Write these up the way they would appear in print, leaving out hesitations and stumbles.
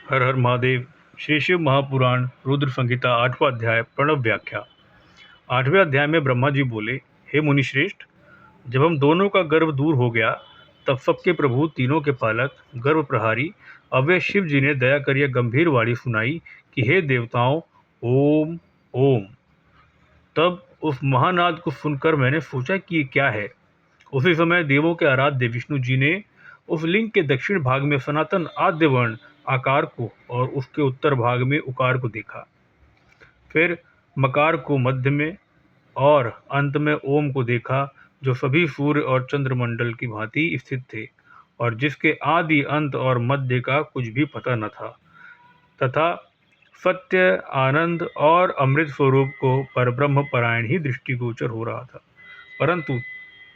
हर हर महादेव। श्री शिव महापुराण रुद्र संहिता 8वां अध्याय प्रणव व्याख्या। 8वें अध्याय में ब्रह्मा जी बोले, हे मुनिश्रेष्ठ, जब हम दोनों का गर्व दूर हो गया तब सबके प्रभु, तीनों के पालक, गर्व प्रहारी अव्यय शिव जी ने दया कर यह गंभीर वाणी सुनाई कि हे देवताओं, ओम ओम। तब उस महानाद को सुनकर मैंने सोचा कि ये क्या है। उसी समय देवों के आराध्य विष्णु जी ने उस लिंग के दक्षिण भाग में सनातन आद्य वर्ण आकार को और उसके उत्तर भाग में उकार को देखा। फिर मकार को मध्य में और अंत में ओम को देखा, जो सभी सूर्य और चंद्रमंडल की भांति स्थित थे और जिसके आदि अंत और मध्य का कुछ भी पता न था, तथा सत्य, आनंद और अमृत स्वरूप को परब्रह्म परायण ही दृष्टिगोचर हो रहा था। परंतु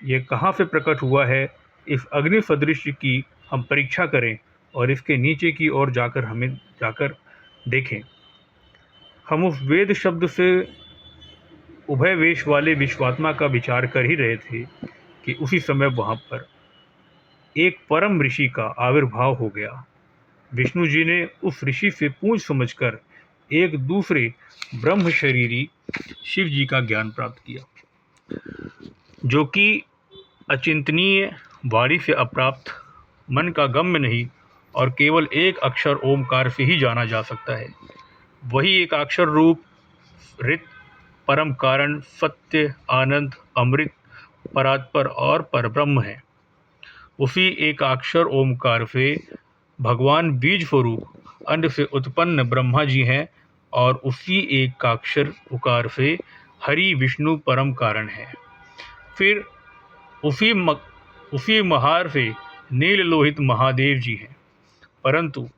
ये कहाँ से प्रकट हुआ है, इस अग्नि सदृश की हम परीक्षा करें और इसके नीचे की ओर जाकर देखें। हम उस वेद शब्द से उभय वेश वाले विश्वात्मा का विचार कर ही रहे थे कि उसी समय वहाँ पर एक परम ऋषि का आविर्भाव हो गया। विष्णु जी ने उस ऋषि से पूछ समझकर एक दूसरे ब्रह्म शरीरी शिव जी का ज्ञान प्राप्त किया, जो कि अचिंतनीय, वाणी से अप्राप्त, मन का गम्य नहीं और केवल एक अक्षर ओमकार से ही जाना जा सकता है। वही एक अक्षर रूप ऋत, परम कारण, सत्य, आनंद, अमृत, परात्पर और परब्रह्म है। उसी एक अक्षर ओमकार से भगवान बीज स्वरूप अंड से उत्पन्न ब्रह्मा जी हैं और उसी एक अक्षर उकार से हरि विष्णु परम कारण है। फिर उसी महार से नील लोहित महादेव जी हैं, परंतु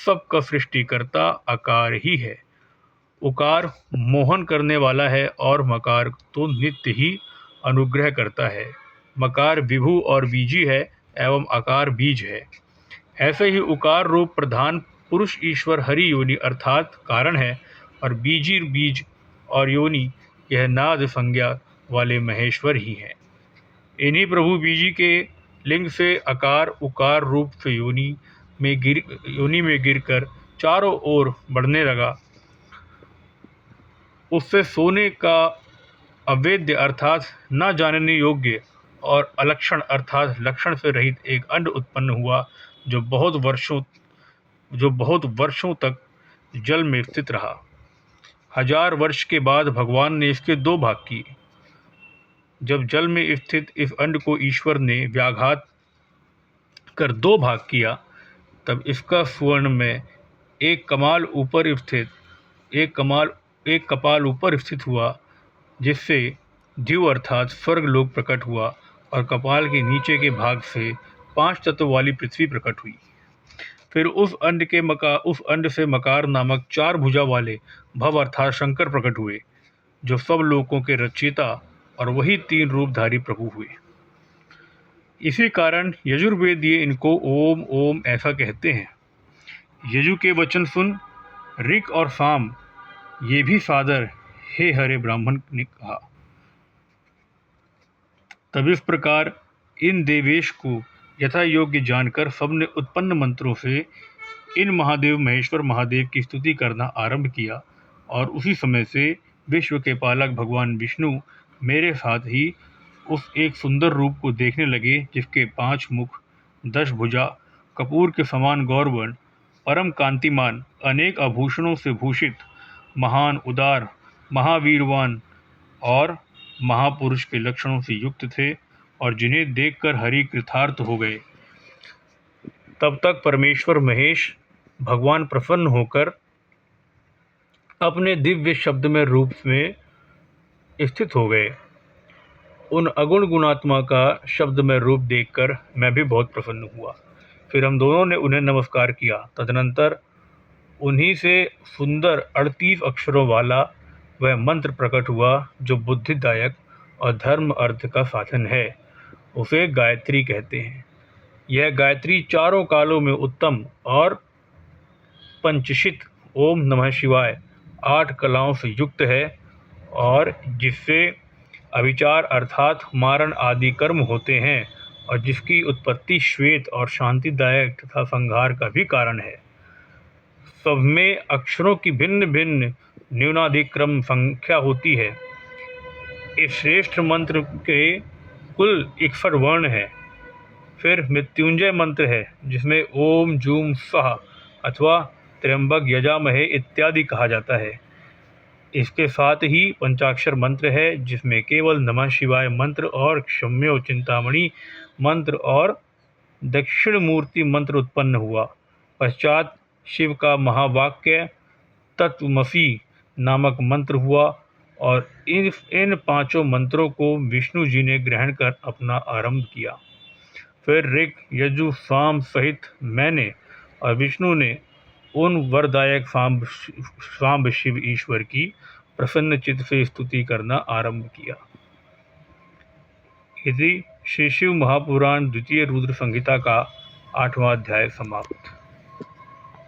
सबका सृष्टिकर्ता आकार ही है। उकार मोहन करने वाला है और मकार तो नित्य ही अनुग्रह करता है। मकार विभु और बीजी है एवं आकार बीज है। ऐसे ही उकार रूप प्रधान पुरुष ईश्वर हरि योनि अर्थात कारण है और बीजी बीज और योनि यह नाद संज्ञा वाले महेश्वर ही हैं। इन्हीं प्रभु बीजी के लिंग से आकार उकार रूप से योनि में गिरकर चारों ओर बढ़ने लगा। उससे सोने का अवेद्य अर्थात न जानने योग्य और अलक्षण अर्थात लक्षण से रहित एक अंड उत्पन्न हुआ, जो बहुत वर्षों तक जल में स्थित रहा। 1000 वर्ष के बाद भगवान ने इसके 2 भाग किए। जब जल में स्थित इस अंड को ईश्वर ने व्याघात कर 2 भाग किया, तब इसका स्वर्ण में एक कपाल ऊपर स्थित हुआ, जिससे द्यू अर्थात स्वर्ग लोक प्रकट हुआ और कपाल के नीचे के भाग से 5 तत्व वाली पृथ्वी प्रकट हुई। फिर उस अंड से मकार नामक 4 भुजा वाले भव अर्थात शंकर प्रकट हुए, जो सब लोकों के रचयिता और वही 3 रूपधारी प्रभु हुए। इसी कारण यजुर्वेदीय इनको ओम ओम ऐसा कहते हैं। यजु के वचन सुन ऋक और साम ये भी सादर हे हरे ब्राह्मण ने कहा। तब इस प्रकार इन देवेश को यथा योग्य जानकर सबने उत्पन्न मंत्रों से इन महादेव महेश्वर महादेव की स्तुति करना आरंभ किया और उसी समय से विश्व के पालक भगवान विष्णु मेरे साथ ही उस एक सुंदर रूप को देखने लगे, जिसके 5 मुख, 10 भुजा, कपूर के समान गौरवर्ण, परम कांतिमान, अनेक आभूषणों से भूषित, महान, उदार, महावीरवान और महापुरुष के लक्षणों से युक्त थे और जिन्हें देखकर हरि कृतार्थ हो गए। तब तक परमेश्वर महेश भगवान प्रसन्न होकर अपने दिव्य शब्द में रूप में स्थित हो गए। उन अगुण गुणात्मा का शब्द में रूप देखकर मैं भी बहुत प्रसन्न हुआ। फिर हम दोनों ने उन्हें नमस्कार किया। तदनंतर उन्हीं से सुंदर 38 अक्षरों वाला वह मंत्र प्रकट हुआ, जो बुद्धिदायक और धर्म अर्थ का साधन है। उसे गायत्री कहते हैं। यह गायत्री चारों कालों में उत्तम और पंचशित ओम नमः शिवाय 8 कलाओं से युक्त है और जिससे अविचार अर्थात मारण आदि कर्म होते हैं और जिसकी उत्पत्ति श्वेत और शांतिदायक तथा संहार का भी कारण है। सब में अक्षरों की भिन्न भिन्न न्यूनाधिक्रम संख्या होती है। इस श्रेष्ठ मंत्र के कुल 61 वर्ण हैं। फिर मृत्युंजय मंत्र है जिसमें ओम जूम स्वाहा अथवा त्र्यंबक यजामहे इत्यादि कहा जाता है। इसके साथ ही पंचाक्षर मंत्र है जिसमें केवल नमः शिवाय मंत्र और क्षम्यो चिंतामणि मंत्र और दक्षिण मूर्ति मंत्र उत्पन्न हुआ। पश्चात शिव का महावाक्य तत्वमसि नामक मंत्र हुआ और इन पांचों मंत्रों को विष्णु जी ने ग्रहण कर अपना आरंभ किया। फिर ऋग यजु साम सहित मैंने और विष्णु ने उन वरदायक सांब शिव ईश्वर की प्रसन्न चित्त से स्तुति करना आरंभ किया। इसी श्री शिव महापुराण द्वितीय रुद्र संहिता का 8वां अध्याय समाप्त।